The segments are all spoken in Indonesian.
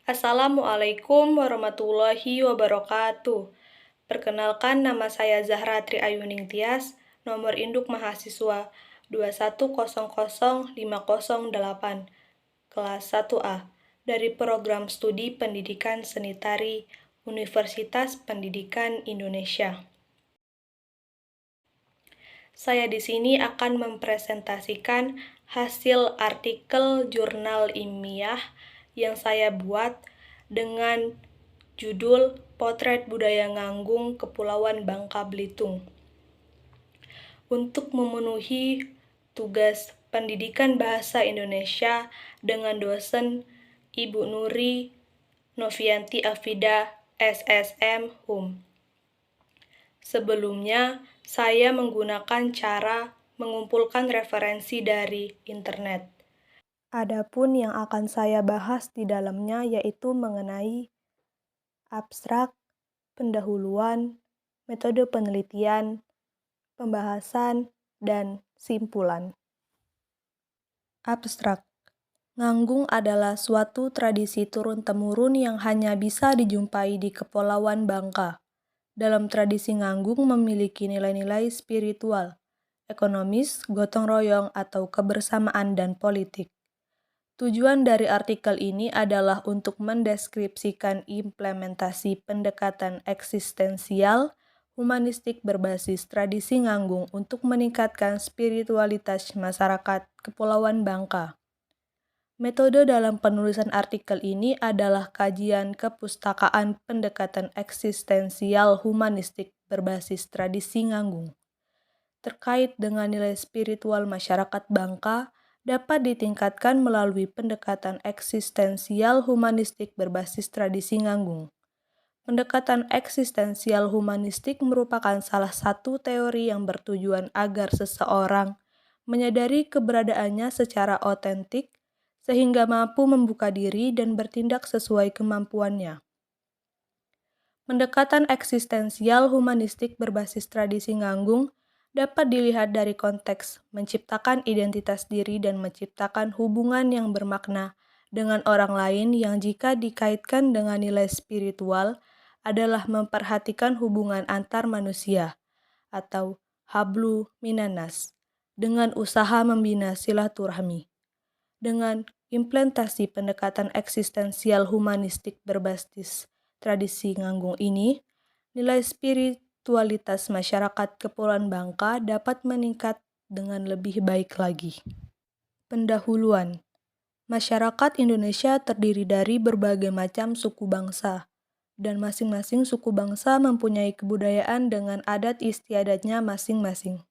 Assalamualaikum warahmatullahi wabarakatuh. Perkenalkan, nama saya Zahra Triayuning Tias, nomor induk mahasiswa 2100508, kelas 1A, dari program studi Pendidikan Seni Tari Universitas Pendidikan Indonesia. Saya di sini akan mempresentasikan hasil artikel jurnal ilmiah yang saya buat dengan judul Potret Budaya Nganggung Kepulauan Bangka Belitung. Untuk memenuhi tugas pendidikan bahasa Indonesia dengan dosen Ibu Nuri Novianti Afida, SSM, HUM. Sebelumnya, saya menggunakan cara mengumpulkan referensi dari internet. Adapun yang akan saya bahas di dalamnya yaitu mengenai abstrak, pendahuluan, metode penelitian, pembahasan, dan simpulan. Abstrak. Nganggung adalah suatu tradisi turun-temurun yang hanya bisa dijumpai di Kepulauan Bangka. Dalam tradisi nganggung memiliki nilai-nilai spiritual, ekonomis, gotong royong, atau kebersamaan dan politik. Tujuan dari artikel ini adalah untuk mendeskripsikan implementasi pendekatan eksistensial humanistik berbasis tradisi nganggung untuk meningkatkan spiritualitas masyarakat Kepulauan Bangka. Metode dalam penulisan artikel ini adalah kajian kepustakaan pendekatan eksistensial humanistik berbasis tradisi nganggung. Terkait dengan nilai spiritual masyarakat Bangka, dapat ditingkatkan melalui pendekatan eksistensial humanistik berbasis tradisi nganggung. Pendekatan eksistensial humanistik merupakan salah satu teori yang bertujuan agar seseorang menyadari keberadaannya secara otentik, sehingga mampu membuka diri dan bertindak sesuai kemampuannya. Pendekatan eksistensial humanistik berbasis tradisi nganggung dapat dilihat dari konteks menciptakan identitas diri dan menciptakan hubungan yang bermakna dengan orang lain yang jika dikaitkan dengan nilai spiritual adalah memperhatikan hubungan antar manusia atau hablu minanas dengan usaha membina silaturahmi. Dengan implementasi pendekatan eksistensial humanistik berbasis tradisi nganggung ini, nilai spiritualitas masyarakat Kepulauan Bangka dapat meningkat dengan lebih baik lagi. Pendahuluan. Masyarakat Indonesia terdiri dari berbagai macam suku bangsa, dan masing-masing suku bangsa mempunyai kebudayaan dengan adat istiadatnya masing-masing.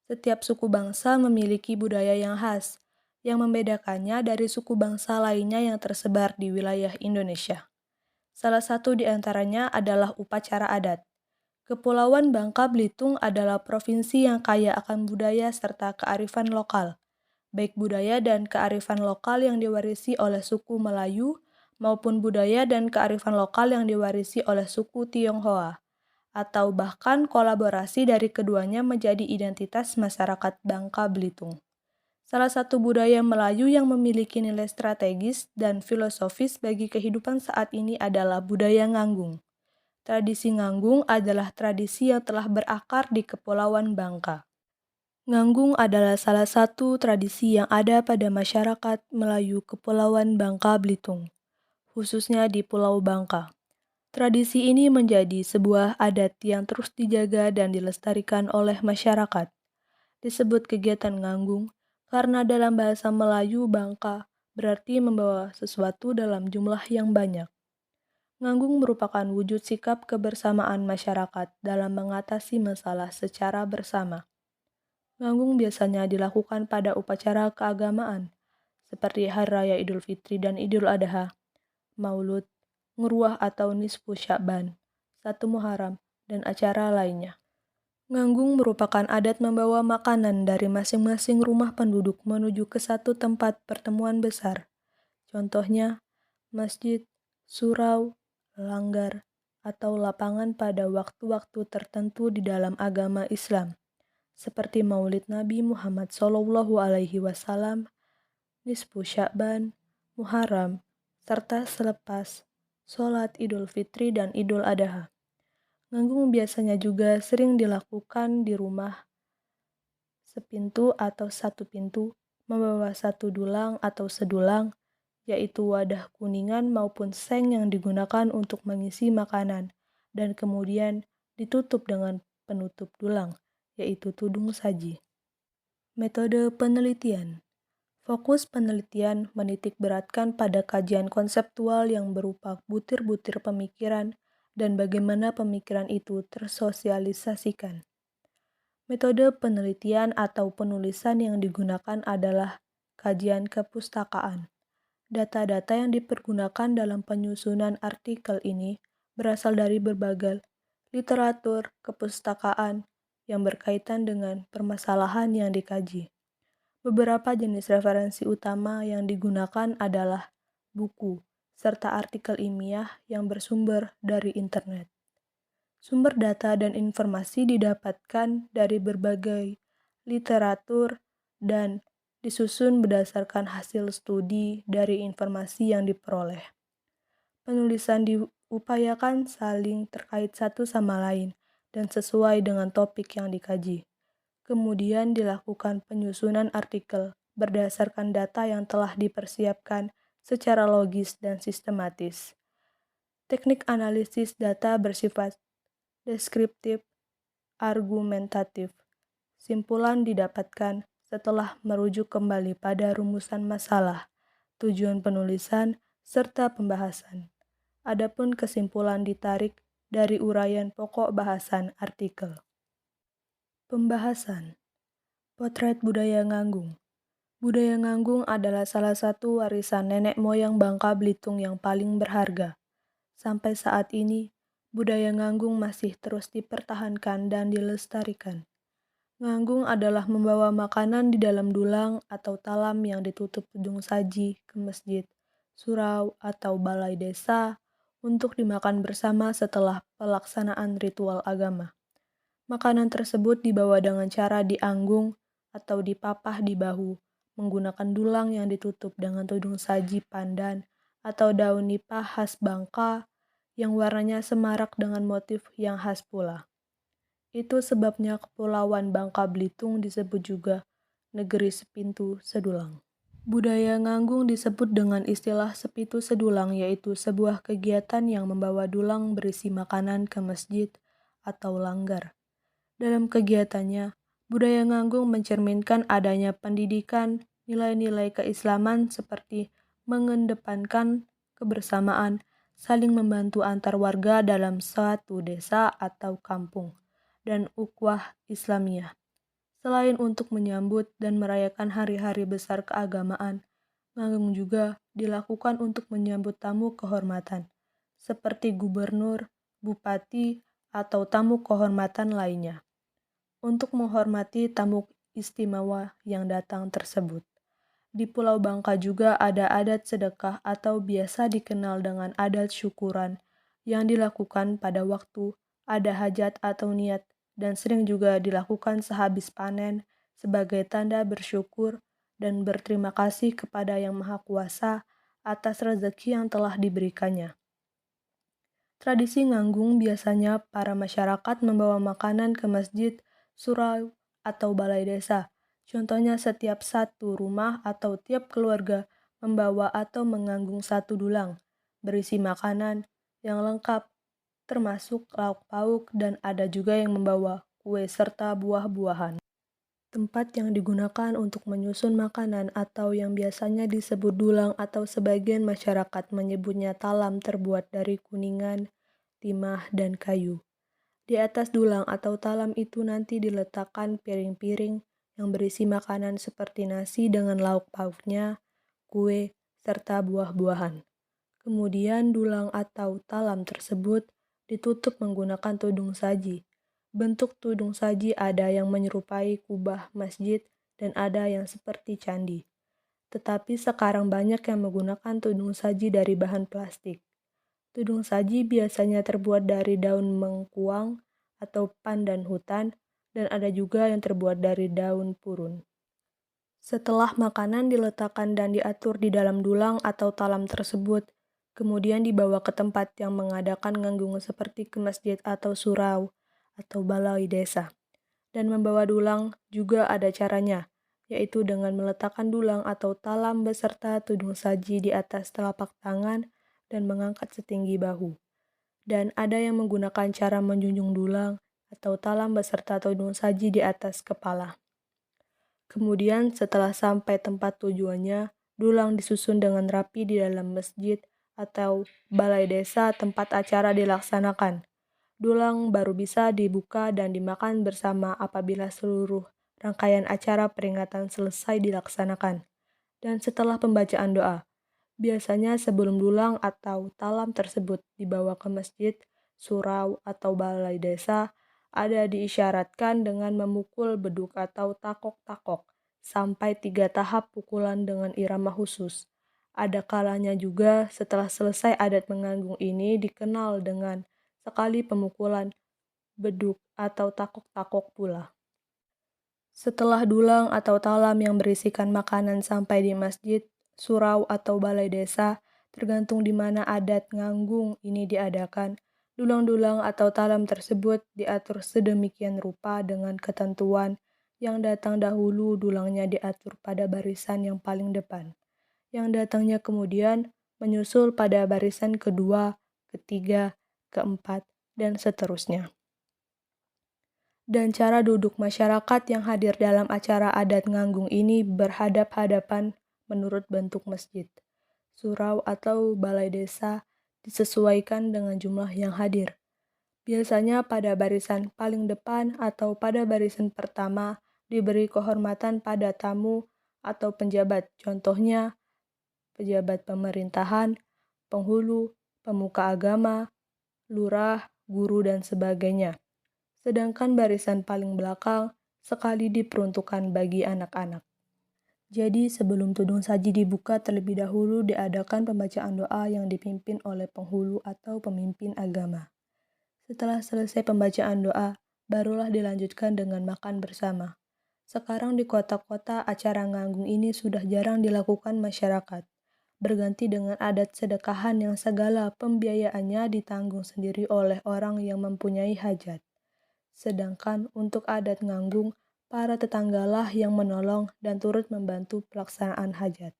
Setiap suku bangsa memiliki budaya yang khas, yang membedakannya dari suku bangsa lainnya yang tersebar di wilayah Indonesia. Salah satu di antaranya adalah upacara adat. Kepulauan Bangka Belitung adalah provinsi yang kaya akan budaya serta kearifan lokal, baik budaya dan kearifan lokal yang diwarisi oleh suku Melayu maupun budaya dan kearifan lokal yang diwarisi oleh suku Tionghoa, atau bahkan kolaborasi dari keduanya menjadi identitas masyarakat Bangka Belitung. Salah satu budaya Melayu yang memiliki nilai strategis dan filosofis bagi kehidupan saat ini adalah budaya nganggung. Tradisi nganggung adalah tradisi yang telah berakar di Kepulauan Bangka. Nganggung adalah salah satu tradisi yang ada pada masyarakat Melayu Kepulauan Bangka Belitung, khususnya di Pulau Bangka. Tradisi ini menjadi sebuah adat yang terus dijaga dan dilestarikan oleh masyarakat. Disebut kegiatan nganggung karena dalam bahasa Melayu Bangka berarti membawa sesuatu dalam jumlah yang banyak. Nganggung merupakan wujud sikap kebersamaan masyarakat dalam mengatasi masalah secara bersama. Nganggung biasanya dilakukan pada upacara keagamaan, seperti Hari Raya Idul Fitri dan Idul Adha, Maulud, Nguruah atau Nisfu Sya'ban, 1 Muharram, dan acara lainnya. Nganggung merupakan adat membawa makanan dari masing-masing rumah penduduk menuju ke satu tempat pertemuan besar. Contohnya, masjid, surau, langgar, atau lapangan pada waktu-waktu tertentu di dalam agama Islam, seperti Maulid Nabi Muhammad SAW, Nisfu Sya'ban, Muharram, serta selepas sholat Idul Fitri dan Idul Adha. Nganggung biasanya juga sering dilakukan di rumah sepintu atau satu pintu, membawa satu dulang atau sedulang, yaitu wadah kuningan maupun seng yang digunakan untuk mengisi makanan, dan kemudian ditutup dengan penutup dulang, yaitu tudung saji. Metode penelitian. Fokus penelitian menitik beratkan pada kajian konseptual yang berupa butir-butir pemikiran dan bagaimana pemikiran itu tersosialisasikan. Metode penelitian atau penulisan yang digunakan adalah kajian kepustakaan. Data-data yang dipergunakan dalam penyusunan artikel ini berasal dari berbagai literatur kepustakaan yang berkaitan dengan permasalahan yang dikaji. Beberapa jenis referensi utama yang digunakan adalah buku, serta artikel ilmiah yang bersumber dari internet. Sumber data dan informasi didapatkan dari berbagai literatur dan disusun berdasarkan hasil studi dari informasi yang diperoleh. Penulisan diupayakan saling terkait satu sama lain dan sesuai dengan topik yang dikaji. Kemudian dilakukan penyusunan artikel berdasarkan data yang telah dipersiapkan secara logis dan sistematis. Teknik analisis data bersifat deskriptif, argumentatif. Simpulan didapatkan setelah merujuk kembali pada rumusan masalah, tujuan penulisan, serta pembahasan. Adapun kesimpulan ditarik dari uraian pokok bahasan artikel. Pembahasan. Potret budaya Nganggung. Budaya Nganggung adalah salah satu warisan nenek moyang Bangka Belitung yang paling berharga. Sampai saat ini, budaya Nganggung masih terus dipertahankan dan dilestarikan. Nganggung adalah membawa makanan di dalam dulang atau talam yang ditutup tudung saji ke masjid, surau, atau balai desa untuk dimakan bersama setelah pelaksanaan ritual agama. Makanan tersebut dibawa dengan cara dianggung atau dipapah di bahu, menggunakan dulang yang ditutup dengan tudung saji pandan atau daun nipah khas Bangka yang warnanya semarak dengan motif yang khas pula. Itu sebabnya Kepulauan Bangka Belitung disebut juga negeri sepintu sedulang. Budaya Nganggung disebut dengan istilah sepitu sedulang, yaitu sebuah kegiatan yang membawa dulang berisi makanan ke masjid atau langgar. Dalam kegiatannya, budaya Nganggung mencerminkan adanya pendidikan nilai-nilai keislaman seperti mengedepankan kebersamaan, saling membantu antar warga dalam suatu desa atau kampung, dan ukhuwah Islamiyah. Selain untuk menyambut dan merayakan hari-hari besar keagamaan, Nganggung juga dilakukan untuk menyambut tamu kehormatan, seperti gubernur, bupati, atau tamu kehormatan lainnya, untuk menghormati tamu istimewa yang datang tersebut. Di Pulau Bangka juga ada adat sedekah atau biasa dikenal dengan adat syukuran yang dilakukan pada waktu ada hajat atau niat dan sering juga dilakukan sehabis panen sebagai tanda bersyukur dan berterima kasih kepada Yang Maha Kuasa atas rezeki yang telah diberikannya. Tradisi Nganggung biasanya para masyarakat membawa makanan ke masjid, surau, atau balai desa. Contohnya setiap satu rumah atau tiap keluarga membawa atau menganggung satu dulang berisi makanan yang lengkap, termasuk lauk pauk, dan ada juga yang membawa kue serta buah-buahan. Tempat yang digunakan untuk menyusun makanan atau yang biasanya disebut dulang atau sebagian masyarakat menyebutnya talam terbuat dari kuningan, timah, dan kayu. Di atas dulang atau talam itu nanti diletakkan piring-piring yang berisi makanan seperti nasi dengan lauk pauknya, kue, serta buah-buahan. Kemudian dulang atau talam tersebut ditutup menggunakan tudung saji. Bentuk tudung saji ada yang menyerupai kubah masjid dan ada yang seperti candi. Tetapi sekarang banyak yang menggunakan tudung saji dari bahan plastik. Tudung saji biasanya terbuat dari daun mengkuang atau pandan hutan, dan ada juga yang terbuat dari daun purun. Setelah makanan diletakkan dan diatur di dalam dulang atau talam tersebut, kemudian dibawa ke tempat yang mengadakan nganggung seperti ke masjid atau surau atau balai desa. Dan membawa dulang juga ada caranya, yaitu dengan meletakkan dulang atau talam beserta tudung saji di atas telapak tangan dan mengangkat setinggi bahu. Dan ada yang menggunakan cara menjunjung dulang atau talam beserta tudung saji di atas kepala. Kemudian setelah sampai tempat tujuannya, dulang disusun dengan rapi di dalam masjid atau balai desa tempat acara dilaksanakan. Dulang baru bisa dibuka dan dimakan bersama apabila seluruh rangkaian acara peringatan selesai dilaksanakan. Dan setelah pembacaan doa, biasanya sebelum dulang atau talam tersebut dibawa ke masjid, surau, atau balai desa, ada diisyaratkan dengan memukul beduk atau takok-takok sampai 3 tahap pukulan dengan irama khusus. Ada kalanya juga setelah selesai adat menganggung ini dikenal dengan sekali pemukulan beduk atau takok-takok pula. Setelah dulang atau talam yang berisikan makanan sampai di masjid, surau atau balai desa, tergantung di mana adat nganggung ini diadakan, dulang-dulang atau talam tersebut diatur sedemikian rupa dengan ketentuan yang datang dahulu dulangnya diatur pada barisan yang paling depan, yang datangnya kemudian menyusul pada barisan kedua, ketiga, keempat, dan seterusnya. Dan cara duduk masyarakat yang hadir dalam acara adat nganggung ini berhadap-hadapan menurut bentuk masjid, surau atau balai desa disesuaikan dengan jumlah yang hadir. Biasanya pada barisan paling depan atau pada barisan pertama diberi kehormatan pada tamu atau penjabat, contohnya pejabat pemerintahan, penghulu, pemuka agama, lurah, guru, dan sebagainya. Sedangkan barisan paling belakang sekali diperuntukkan bagi anak-anak. Jadi sebelum tudung saji dibuka terlebih dahulu diadakan pembacaan doa yang dipimpin oleh penghulu atau pemimpin agama. Setelah selesai pembacaan doa, barulah dilanjutkan dengan makan bersama. Sekarang di kota-kota acara nganggung ini sudah jarang dilakukan masyarakat, berganti dengan adat sedekahan yang segala pembiayaannya ditanggung sendiri oleh orang yang mempunyai hajat. Sedangkan untuk adat nganggung, para tetanggalah yang menolong dan turut membantu pelaksanaan hajat.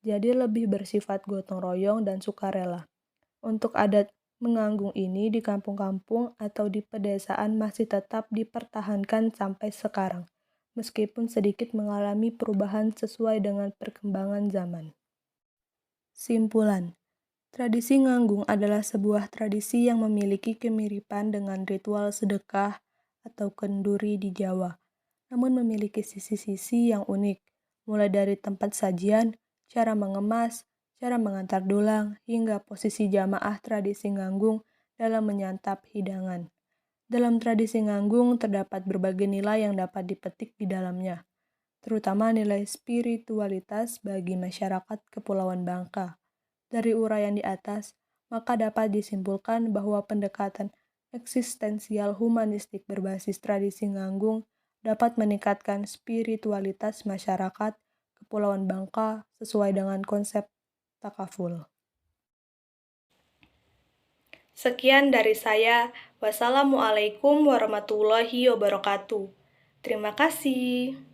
Jadi lebih bersifat gotong royong dan sukarela. Untuk adat menganggung ini di kampung-kampung atau di pedesaan masih tetap dipertahankan sampai sekarang, meskipun sedikit mengalami perubahan sesuai dengan perkembangan zaman. Simpulan. Tradisi nganggung adalah sebuah tradisi yang memiliki kemiripan dengan ritual sedekah atau kenduri di Jawa, namun memiliki sisi-sisi yang unik, mulai dari tempat sajian, cara mengemas, cara mengantar dulang, hingga posisi jamaah tradisi nganggung dalam menyantap hidangan. Dalam tradisi nganggung terdapat berbagai nilai yang dapat dipetik di dalamnya, terutama nilai spiritualitas bagi masyarakat Kepulauan Bangka. Dari uraian di atas, maka dapat disimpulkan bahwa pendekatan eksistensial humanistik berbasis tradisi nganggung dapat meningkatkan spiritualitas masyarakat Kepulauan Bangka sesuai dengan konsep takaful. Sekian dari saya. Wassalamualaikum warahmatullahi wabarakatuh. Terima kasih.